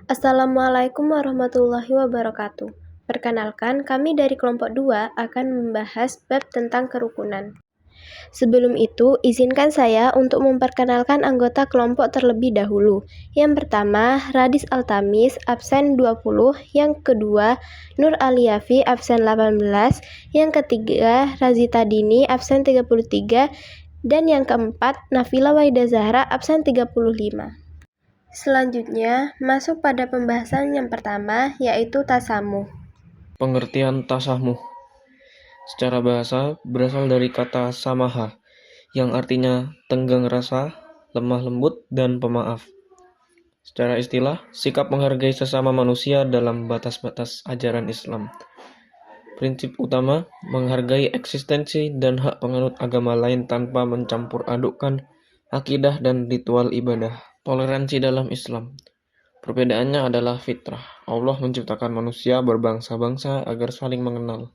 Assalamualaikum warahmatullahi wabarakatuh. Perkenalkan, kami dari kelompok 2 akan membahas bab tentang kerukunan. Sebelum itu, izinkan saya untuk memperkenalkan anggota kelompok terlebih dahulu. Yang pertama, Radis Altamis, absen 20. Yang kedua, Nur Aliafi, absen 18. Yang ketiga, Razita Dini, absen 33. Dan yang keempat, Nafila Waida Zahra, absen 35. Selanjutnya, masuk pada pembahasan yang pertama, yaitu tasamuh. Pengertian tasamuh secara bahasa berasal dari kata samaha, yang artinya tenggang rasa, lemah lembut, dan pemaaf. Secara istilah, sikap menghargai sesama manusia dalam batas-batas ajaran Islam. Prinsip utama, menghargai eksistensi dan hak penganut agama lain tanpa mencampur adukkan akidah dan ritual ibadah. Toleransi dalam Islam. Perbedaannya adalah fitrah. Allah menciptakan manusia berbangsa-bangsa agar saling mengenal.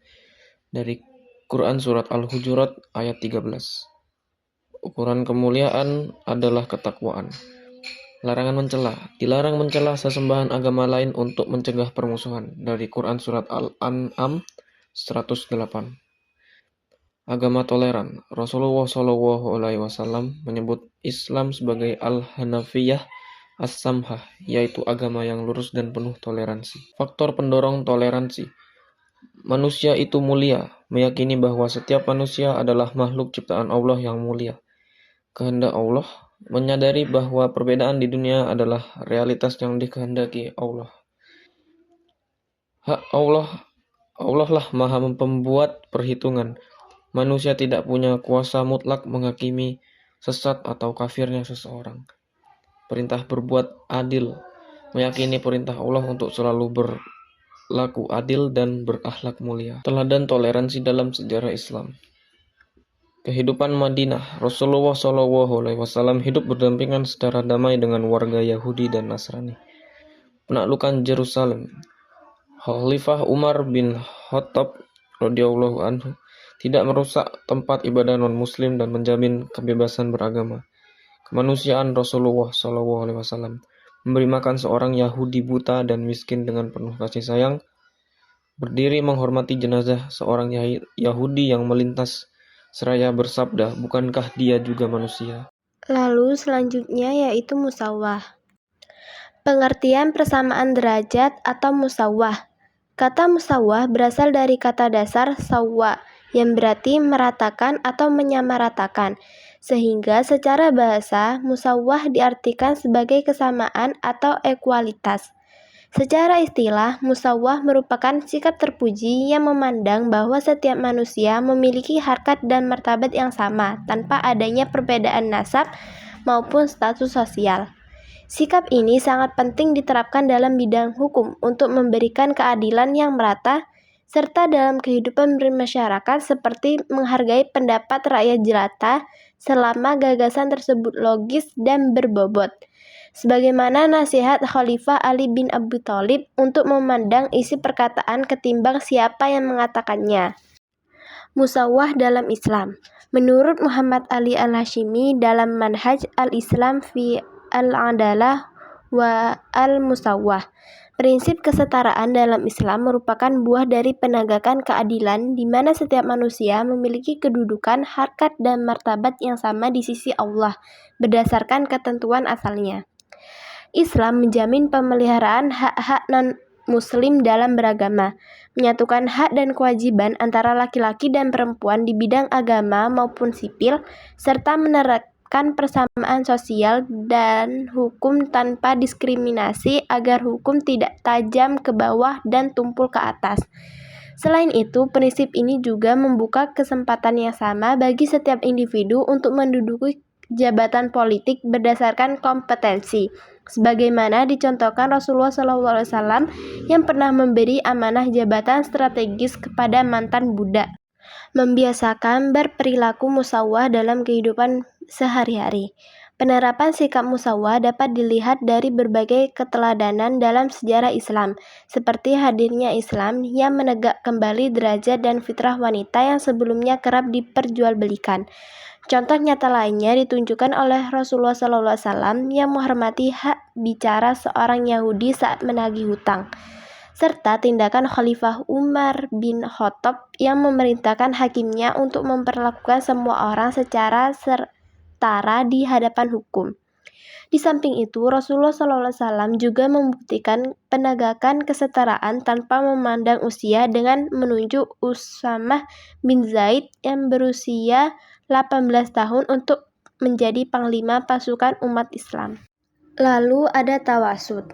Dari Quran Surat Al-Hujurat ayat 13. Ukuran kemuliaan adalah ketakwaan. Larangan mencela. Dilarang mencela sesembahan agama lain untuk mencegah permusuhan. Dari Quran Surat Al-An'am 108. Agama toleran. Rasulullah SAW menyebut Islam sebagai Al-Hanafiyah As-Samhah, yaitu agama yang lurus dan penuh toleransi. Faktor pendorong toleransi. Manusia itu mulia, meyakini bahwa setiap manusia adalah makhluk ciptaan Allah yang mulia. Kehendak Allah, menyadari bahwa perbedaan di dunia adalah realitas yang dikehendaki Allah. Hak Allah lah maha pembuat perhitungan. Manusia tidak punya kuasa mutlak menghakimi sesat atau kafirnya seseorang. Perintah berbuat adil, meyakini perintah Allah untuk selalu berlaku adil dan berakhlak mulia. Teladan toleransi dalam sejarah Islam. Kehidupan Madinah. Rasulullah SAW hidup berdampingan secara damai dengan warga Yahudi dan Nasrani. Penaklukan Yerusalem. Khalifah Umar bin Khattab radhiyallahu anhu tidak merusak tempat ibadah non-muslim dan menjamin kebebasan beragama. Kemanusiaan Rasulullah SAW memberi makan seorang Yahudi buta dan miskin dengan penuh kasih sayang, berdiri menghormati jenazah seorang Yahudi yang melintas seraya bersabda, bukankah dia juga manusia? Lalu selanjutnya yaitu musawwah. Pengertian persamaan derajat atau musawwah. Kata musawwah berasal dari kata dasar sawwa, yang berarti meratakan atau menyamaratakan. Sehingga secara bahasa, musawwah diartikan sebagai kesamaan atau ekualitas. Secara istilah, musawwah merupakan sikap terpuji yang memandang bahwa setiap manusia memiliki harkat dan martabat yang sama tanpa adanya perbedaan nasab maupun status sosial. Sikap ini sangat penting diterapkan dalam bidang hukum untuk memberikan keadilan yang merata, serta dalam kehidupan bermasyarakat seperti menghargai pendapat rakyat jelata selama gagasan tersebut logis dan berbobot. Sebagaimana nasihat Khalifah Ali bin Abi Thalib untuk memandang isi perkataan ketimbang siapa yang mengatakannya. Musawwah dalam Islam. Menurut Muhammad Ali Al-Hashimi dalam Manhaj Al-Islam fi Al-Adalah wa Al-Musawwah, prinsip kesetaraan dalam Islam merupakan buah dari penegakan keadilan di mana setiap manusia memiliki kedudukan, harkat, dan martabat yang sama di sisi Allah berdasarkan ketentuan asalnya. Islam menjamin pemeliharaan hak-hak non-muslim dalam beragama, menyatukan hak dan kewajiban antara laki-laki dan perempuan di bidang agama maupun sipil, serta menerapkan persamaan sosial dan hukum tanpa diskriminasi agar hukum tidak tajam ke bawah dan tumpul ke atas. Selain itu, prinsip ini juga membuka kesempatan yang sama bagi setiap individu untuk menduduki jabatan politik berdasarkan kompetensi, sebagaimana dicontohkan Rasulullah SAW yang pernah memberi amanah jabatan strategis kepada mantan budak. Membiasakan berperilaku musawwah dalam kehidupan sehari-hari. Penerapan sikap musawah dapat dilihat dari berbagai keteladanan dalam sejarah Islam, seperti hadirnya Islam yang menegak kembali derajat dan fitrah wanita yang sebelumnya kerap diperjualbelikan. Contoh nyata lainnya ditunjukkan oleh Rasulullah SAW yang menghormati hak bicara seorang Yahudi saat menagih hutang, serta tindakan Khalifah Umar bin Khattab yang memerintahkan hakimnya untuk memperlakukan semua orang secara setara di hadapan hukum. Di samping itu, Rasulullah SAW juga membuktikan penegakan kesetaraan tanpa memandang usia dengan menunjuk Usamah bin Zaid yang berusia 18 tahun untuk menjadi panglima pasukan umat Islam. Lalu ada tawasud.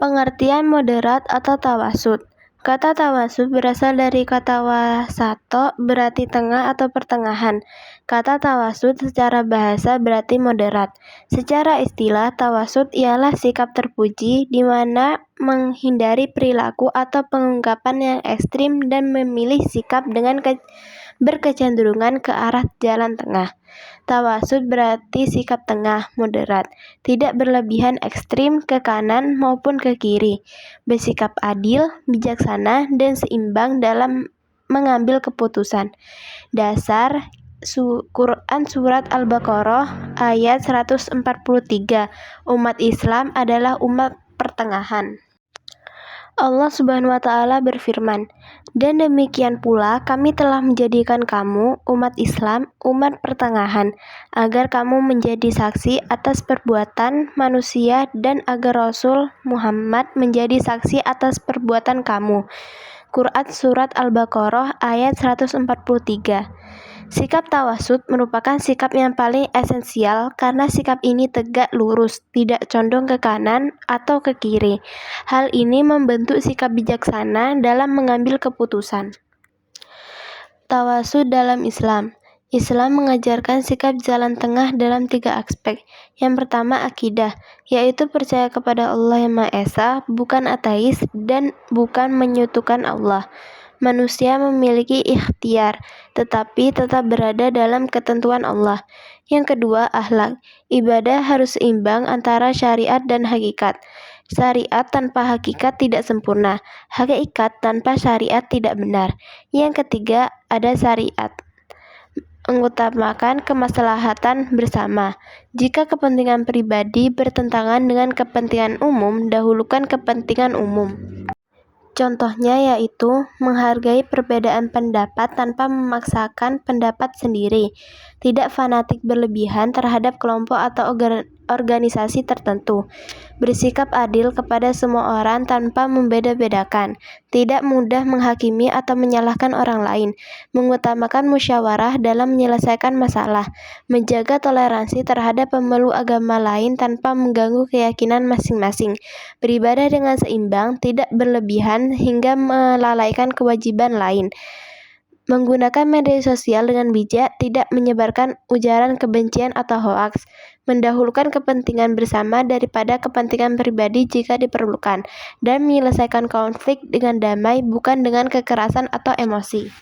Pengertian moderat atau tawasud. Kata tawasud berasal dari kata wasato, berarti tengah atau pertengahan. Kata tawasud secara bahasa berarti moderat. Secara istilah, tawasud ialah sikap terpuji di mana menghindari perilaku atau pengungkapan yang ekstrim dan memilih sikap dengan berkecenderungan ke arah jalan tengah. Tawasud berarti sikap tengah, moderat, tidak berlebihan ekstrim ke kanan maupun ke kiri, bersikap adil, bijaksana, dan seimbang dalam mengambil keputusan. Dasar Quran Surat Al-Baqarah ayat 143. Umat Islam adalah umat pertengahan. Allah Subhanahu wa Ta'ala berfirman, "Dan demikian pula kami telah menjadikan kamu, umat Islam, umat pertengahan, agar kamu menjadi saksi atas perbuatan manusia dan agar Rasul Muhammad menjadi saksi atas perbuatan kamu." Quran Surat Al-Baqarah ayat 143. Sikap tawasud merupakan sikap yang paling esensial karena sikap ini tegak lurus, tidak condong ke kanan atau ke kiri. Hal ini membentuk sikap bijaksana dalam mengambil keputusan. Tawasud dalam Islam. Islam mengajarkan sikap jalan tengah dalam 3 aspek. Yang pertama akidah, yaitu percaya kepada Allah yang Maha Esa, bukan ateis dan bukan menyekutukan Allah. Manusia memiliki ikhtiar, tetapi tetap berada dalam ketentuan Allah. Yang kedua, akhlak. Ibadah harus seimbang antara syariat dan hakikat. Syariat tanpa hakikat tidak sempurna. Hakikat tanpa syariat tidak benar. Yang ketiga, ada syariat. Mengutamakan kemaslahatan bersama. Jika kepentingan pribadi bertentangan dengan kepentingan umum, dahulukan kepentingan umum. Contohnya yaitu menghargai perbedaan pendapat tanpa memaksakan pendapat sendiri, tidak fanatik berlebihan terhadap kelompok atau organisasi tertentu, bersikap adil kepada semua orang tanpa membeda-bedakan, tidak mudah menghakimi atau menyalahkan orang lain, mengutamakan musyawarah dalam menyelesaikan masalah, menjaga toleransi terhadap pemeluk agama lain tanpa mengganggu keyakinan masing-masing, beribadah dengan seimbang, tidak berlebihan hingga melalaikan kewajiban lain, menggunakan media sosial dengan bijak, tidak menyebarkan ujaran kebencian atau hoaks, mendahulukan kepentingan bersama daripada kepentingan pribadi jika diperlukan, dan menyelesaikan konflik dengan damai bukan dengan kekerasan atau emosi.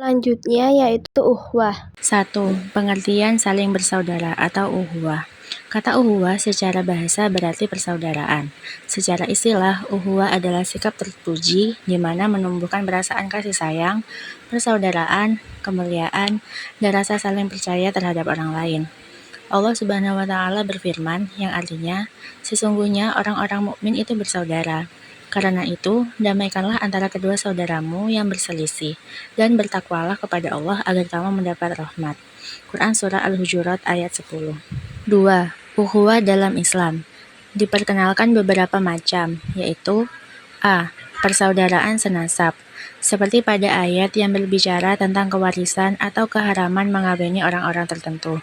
Selanjutnya yaitu uhwah. 1. Pengertian saling bersaudara atau uhuwah. Kata uhuwah secara bahasa berarti persaudaraan. Secara istilah, uhuwah adalah sikap terpuji di mana menumbuhkan perasaan kasih sayang, persaudaraan, kemuliaan, dan rasa saling percaya terhadap orang lain. Allah Subhanahu wa Ta'ala berfirman yang artinya, sesungguhnya orang-orang mukmin itu bersaudara. Karena itu, damaikanlah antara kedua saudaramu yang berselisih, dan bertakwalah kepada Allah agar kamu mendapat rahmat. Quran Surah Al-Hujurat ayat 10. 2. Ukhuwah dalam Islam. Diperkenalkan beberapa macam, yaitu A. Persaudaraan senasab, seperti pada ayat yang berbicara tentang kewarisan atau keharaman mengawini orang-orang tertentu.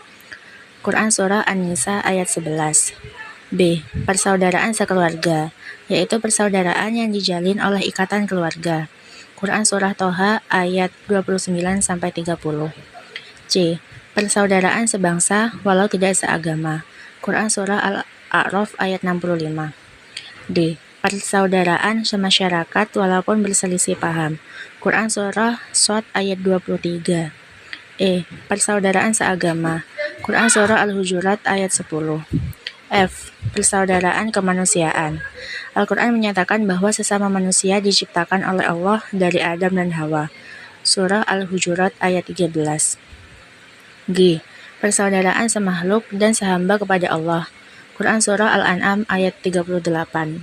Quran Surah An-Nisa ayat 11. B. Persaudaraan sekeluarga, yaitu persaudaraan yang dijalin oleh ikatan keluarga. Quran Surah Toha ayat 29-30. C. Persaudaraan sebangsa walau tidak seagama. Quran Surah Al-A'raf ayat 65. D. Persaudaraan semasyarakat walaupun berselisih paham. Quran Surah Shad ayat 23. E. Persaudaraan seagama. Quran Surah Al-Hujurat ayat 10. F. Persaudaraan kemanusiaan. Al-Quran menyatakan bahwa sesama manusia diciptakan oleh Allah dari Adam dan Hawa. Surah Al-Hujurat ayat 13. G. Persaudaraan semakhluk dan sehamba kepada Allah. Quran Surah Al-An'am ayat 38.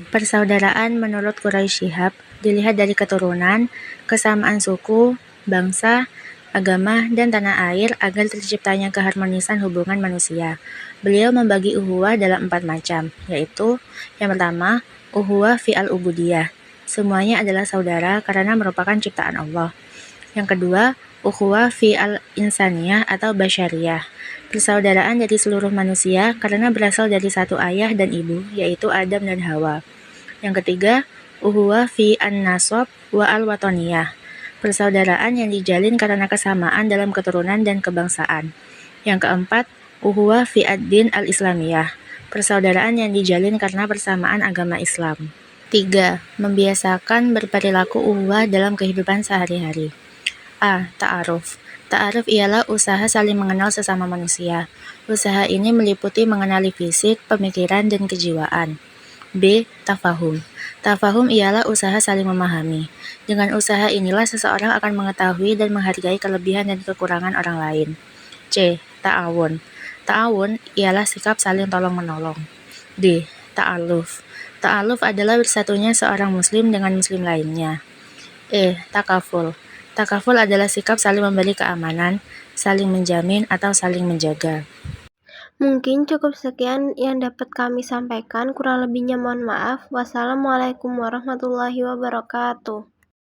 Persaudaraan menurut Quraisy Shihab dilihat dari keturunan, kesamaan suku, bangsa, agama, dan tanah air agar terciptanya keharmonisan hubungan manusia. Beliau membagi uhuwah dalam 4 macam, yaitu yang pertama, uhuwah fi al-ubudiyah. Semuanya adalah saudara karena merupakan ciptaan Allah. Yang kedua, ukhuwah fi al-insaniyah atau basyariyah. Persaudaraan dari seluruh manusia karena berasal dari satu ayah dan ibu, yaitu Adam dan Hawa. Yang ketiga, ukhuwah fi an-nasab wa al-wataniyah. Persaudaraan yang dijalin karena kesamaan dalam keturunan dan kebangsaan. Yang keempat, ukhuwah fi ad-din al-islamiyah. Persaudaraan yang dijalin karena persamaan agama Islam. 3. Membiasakan berperilaku ukhuwah dalam kehidupan sehari-hari. A. Ta'aruf. Ta'aruf ialah usaha saling mengenal sesama manusia. Usaha ini meliputi mengenali fisik, pemikiran, dan kejiwaan. B. Tafahum. Tafahum ialah usaha saling memahami. Dengan usaha inilah seseorang akan mengetahui dan menghargai kelebihan dan kekurangan orang lain. C. Ta'awun. Ta'awun ialah sikap saling tolong-menolong. D. Ta'aluf. Ta'aluf adalah bersatunya seorang muslim dengan muslim lainnya. E. Takaful. Takaful adalah sikap saling memberi keamanan, saling menjamin, atau saling menjaga. Mungkin cukup sekian yang dapat kami sampaikan, kurang lebihnya mohon maaf. Wassalamualaikum warahmatullahi wabarakatuh.